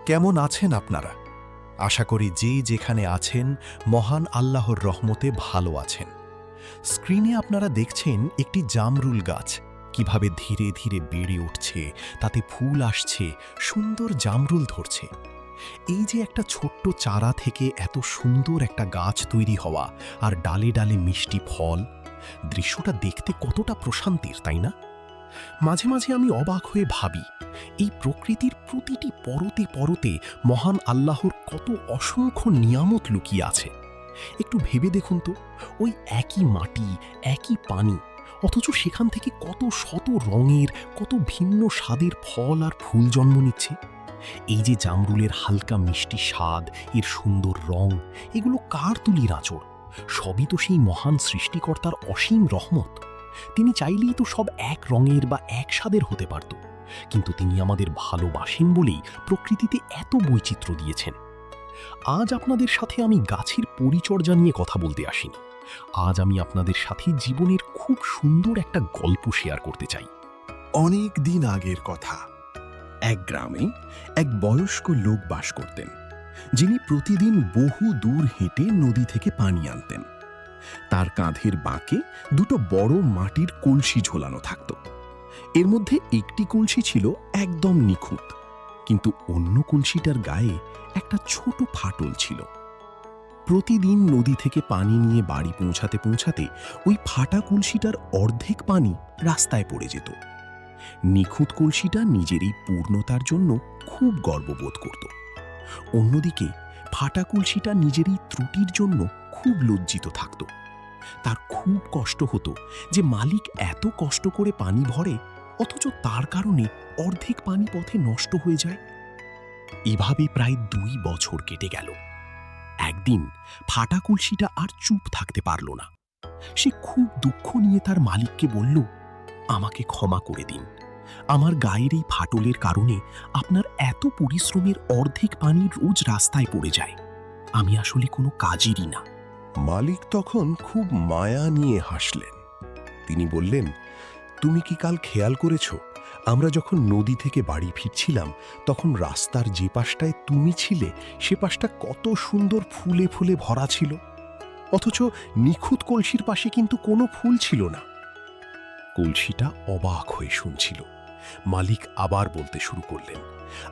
কেমন আছেন আপনারা? আশা করি যে যেখানে আছেন মহান আল্লাহর রহমতে ভালো আছেন। স্ক্রিনে আপনারা দেখছেন একটি জামরুল গাছ কিভাবে ধীরে ধীরে বেড়ে উঠছে, তাতে ফুল আসছে, সুন্দর জামরুল ধরছে। এই যে একটা ছোট্ট চারা থেকে এত সুন্দর একটা গাছ তৈরি হওয়া আর ডালে ডালে মিষ্টি ফল, দৃশ্যটা দেখতে কতটা প্রশান্তির, তাই না? মাঝে মাঝে আমি অবাক হয়ে ভাবি, এই প্রকৃতির প্রতিটি পরতে পরতে মহান আল্লাহর কত অসংখ্য নিয়ামত লুকিয়ে আছে। একটু ভেবে দেখুন তো, ওই একই মাটি, একই পানি, অথচ সেখান থেকে কত শত রঙের, কত ভিন্ন স্বাদের ফল আর ফুল জন্ম নিচ্ছে। এই যে জামরুলের হালকা মিষ্টি স্বাদ, এর সুন্দর রং, এগুলো কার তুলির আঁচড়? সবই তো সেই মহান সৃষ্টিকর্তার অসীম রহমত। তিনি চাইলেই তো সব এক রঙের বা এক স্বাদের হতে পারত, কিন্তু তিনি আমাদের ভালোবাসেন বলেই প্রকৃতিতে এত বৈচিত্র্য দিয়েছেন। আজ আপনাদের সাথে আমি গাছের পরিচর্যা নিয়ে কথা বলতে আসিনি। আজ আমি আপনাদের সাথে জীবনের খুব সুন্দর একটা গল্প শেয়ার করতে চাই। অনেক দিন আগের কথা। এক গ্রামে এক বয়স্ক লোক বাস করতেন, যিনি প্রতিদিন বহু দূর হেঁটে নদী থেকে পানি আনতেন। তার কাঁধের বাঁকে দুটো বড় মাটির কলসি ঝোলানো থাকত। এর মধ্যে একটি কলসি ছিল একদম নিখুঁত, কিন্তু অন্য কলসিটার গায়ে একটা ছোট ফাটল ছিল। প্রতিদিন নদী থেকে পানি নিয়ে বাড়ি পৌঁছাতে পৌঁছাতে ওই ফাটা কলসিটার অর্ধেক পানি রাস্তায় পড়ে যেত। নিখুঁত কলসিটা নিজের এই পূর্ণতার জন্য খুব গর্ববোধ করত। অন্যদিকে ফাটা কলসিটা নিজের এই ত্রুটির জন্য খুব লজ্জিত থাকত। তার খুব কষ্ট হতো যে মালিক এত কষ্ট করে পানি ভরে, অথচ তার কারণে অর্ধেক পানি পথে নষ্ট হয়ে যায়। এভাবে প্রায় 2 বছর কেটে গেল। একদিন ফাটা কলসিটা আর চুপ থাকতে পারল না। সে খুব দুঃখ নিয়ে তার মালিককে বলল, আমাকে ক্ষমা করে দিন। আমার গায়ের এই ফাটলের কারণে আপনার এত পরিশ্রমের অর্ধেক পানি রোজ রাস্তায় পড়ে যায়। আমি আসলে কোনো কাজেরই না। মালিক তখন খুব মায়া নিয়ে হাসলেন। তিনি বললেন, তুমি কি কাল খেয়াল করেছ, আমরা যখন নদী থেকে বাড়ি ফিরছিলাম তখন রাস্তার যে পাশটায় তুমি ছিলে সে পাশটা কত সুন্দর ফুলে ফুলে ভরা ছিল, অথচ নিখুঁত কলসির পাশে কিন্তু কোনো ফুল ছিল না। কলসিটা অবাক হয়ে শুনছিল। মালিক আবার বলতে শুরু করলেন,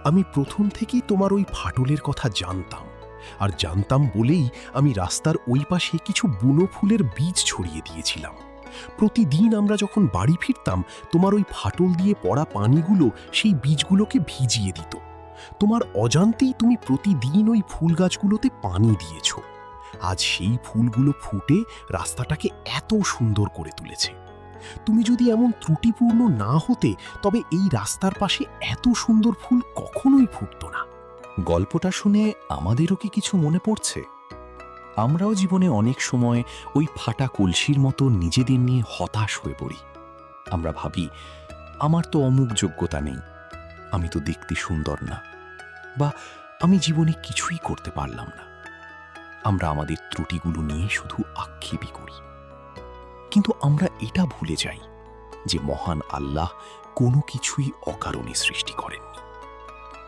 আমি প্রথম থেকেই তোমার ওই ফাটলের কথা জানতাম, আর জানতাম বলেই আমি রাস্তার ওই পাশে কিছু বুনো ফুলের বীজ ছড়িয়ে দিয়েছিলাম। প্রতিদিন আমরা যখন বাড়ি ফিরতাম তোমার ওই ফাটল দিয়ে পড়া পানিগুলো সেই বীজগুলোকে ভিজিয়ে দিত। তোমার অজান্তেই তুমি প্রতিদিন ওই ফুল গাছগুলোতে পানি দিয়েছ। আজ সেই ফুলগুলো ফুটে রাস্তাটাকে এত সুন্দর করে তুলেছে। তুমি যদি এমন ত্রুটিপূর্ণ না হতে তবে এই রাস্তার পাশে এত সুন্দর ফুল কখনোই ফুটতো না। গল্পটা শুনে আমাদেরও কি কিছু মনে পড়ছে? আমরাও জীবনে অনেক সময় ওই ফাটা কলসির মতো নিজেদের নিয়ে হতাশ হয়ে পড়ি। আমরা ভাবি, আমার তো অমুক যোগ্যতা নেই, আমি তো দেখতে সুন্দর না, বা আমি জীবনে কিছুই করতে পারলাম না। আমরা আমাদের ত্রুটিগুলো নিয়ে শুধু আক্ষেপই করি। কিন্তু আমরা এটা ভুলে যাই যে মহান আল্লাহ কোনো কিছুই অকারণে সৃষ্টি করেননি।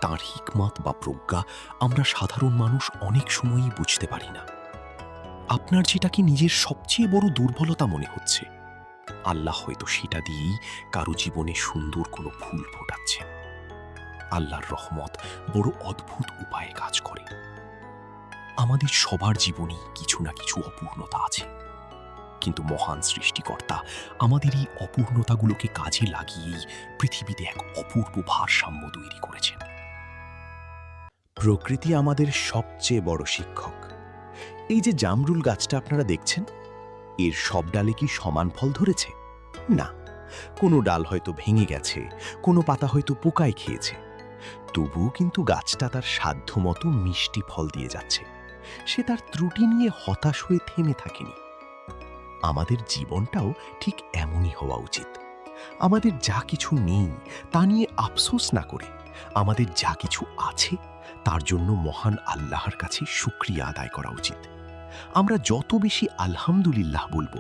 তাঁর হিকমত বা প্রজ্ঞা আমরা সাধারণ মানুষ অনেক সময়ই বুঝতে পারি না। আপনার যেটাকে নিজের সবচেয়ে বড় দুর্বলতা মনে হচ্ছে, আল্লাহ হয়তো সেটা দিয়েই কারো জীবনে সুন্দর কোনো ফুল ফোটাচ্ছেন। আল্লাহর রহমত বড় অদ্ভুত উপায়ে কাজ করে। আমাদের সবার জীবনেই কিছু না কিছু অপূর্ণতা আছে, কিন্তু মহান সৃষ্টিকর্তা আমাদের এই অপূর্ণতাগুলোকে কাজে লাগিয়েই পৃথিবীতে এক অপূর্ব ভারসাম্য তৈরি করেছেন। প্রকৃতি আমাদের সবচেয়ে বড় শিক্ষক। এই যে জামরুল গাছটা আপনারা দেখছেন, এর সব ডালে কি সমান ফল ধরেছে? না, কোনো ডাল হয়তো ভেঙে গেছে, কোনো পাতা হয়তো পোকায় খেয়েছে। তবুও কিন্তু গাছটা তার সাধ্যমতো মিষ্টি ফল দিয়ে যাচ্ছে। সে তার ত্রুটি নিয়ে হতাশ হয়ে থেমে থাকেনি। আমাদের জীবনটাও ঠিক এমনই হওয়া উচিত। আমাদের যা কিছু নেই তা নিয়ে আফসোস না করে আমাদের যা কিছু আছে তার জন্য মহান আল্লাহর কাছে শুকরিয়া আদায় করা উচিত। আমরা যত বেশি আলহামদুলিল্লাহ বলবো,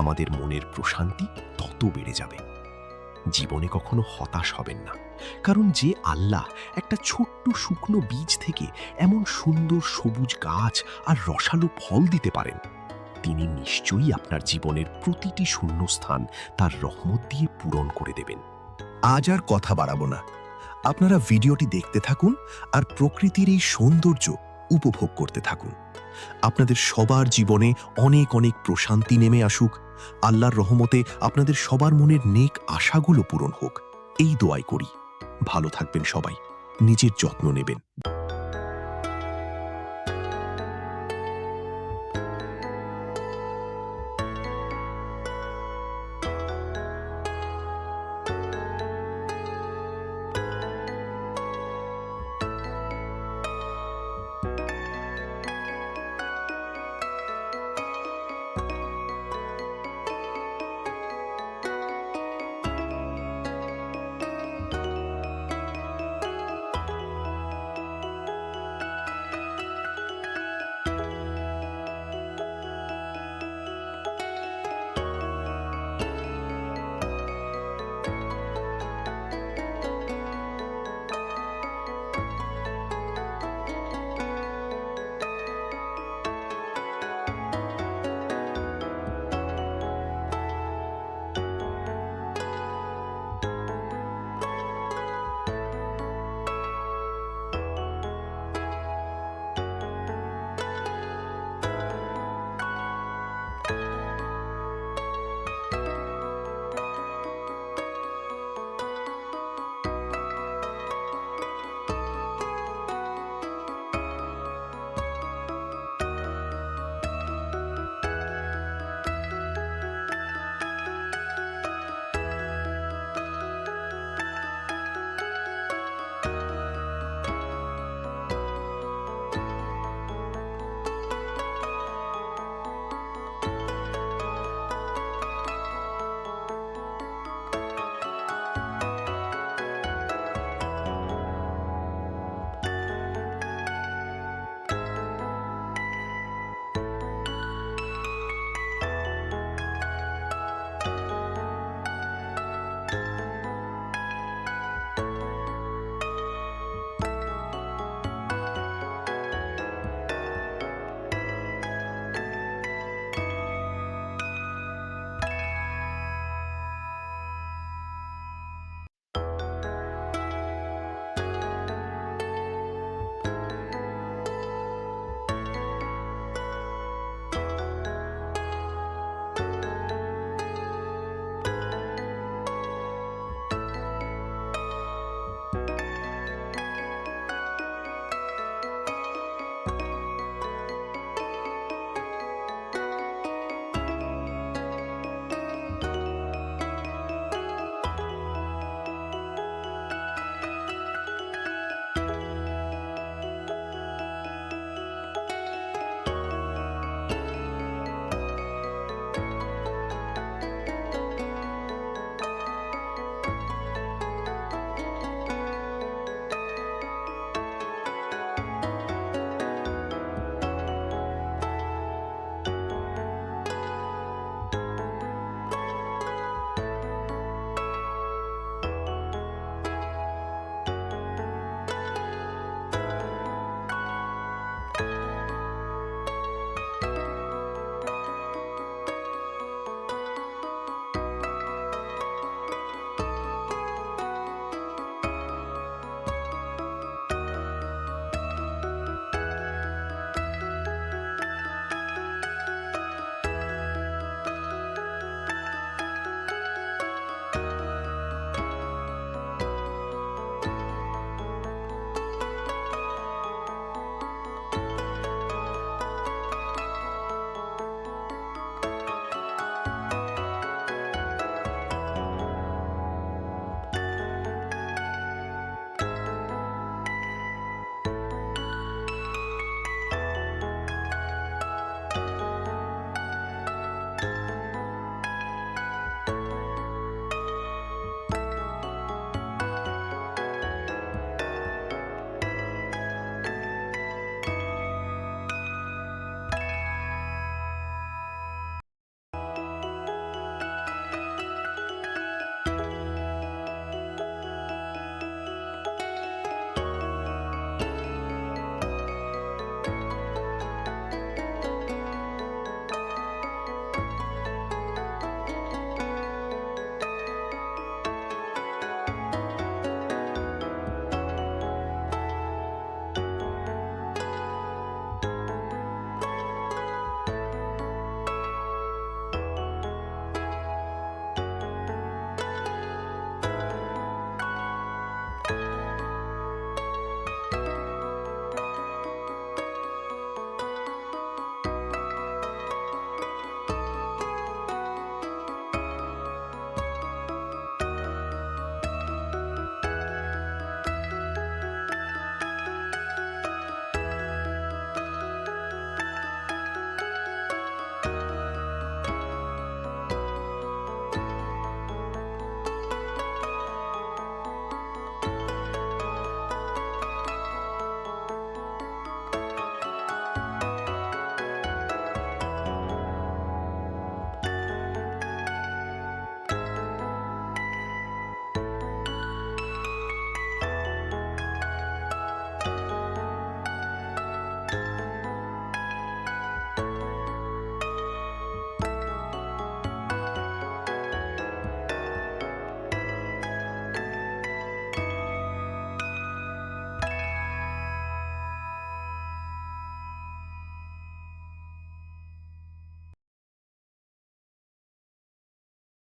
আমাদের মনের প্রশান্তি তত বেড়ে যাবে। জীবনে কখনো হতাশ হবেন না, কারণ যে আল্লাহ একটা ছোট্ট শুকনো বীজ থেকে এমন সুন্দর সবুজ গাছ আর রসালো ফল দিতে পারেন, তিনি নিশ্চয়ই আপনার জীবনের প্রতিটি শূন্যস্থান তার রহমত দিয়ে পূরণ করে দেবেন। আজ আর কথা বাড়াবো না, আপনারা ভিডিওটি দেখতে থাকুন আর প্রকৃতির এই সৌন্দর্য উপভোগ করতে থাকুন। আপনাদের সবার জীবনে অনেক অনেক প্রশান্তি নেমে আসুক। আল্লাহর রহমতে আপনাদের সবার মনের নেক আশাগুলো পূরণ হোক, এই দোয়াই করি। ভালো থাকবেন সবাই, নিজের যত্ন নেবেন।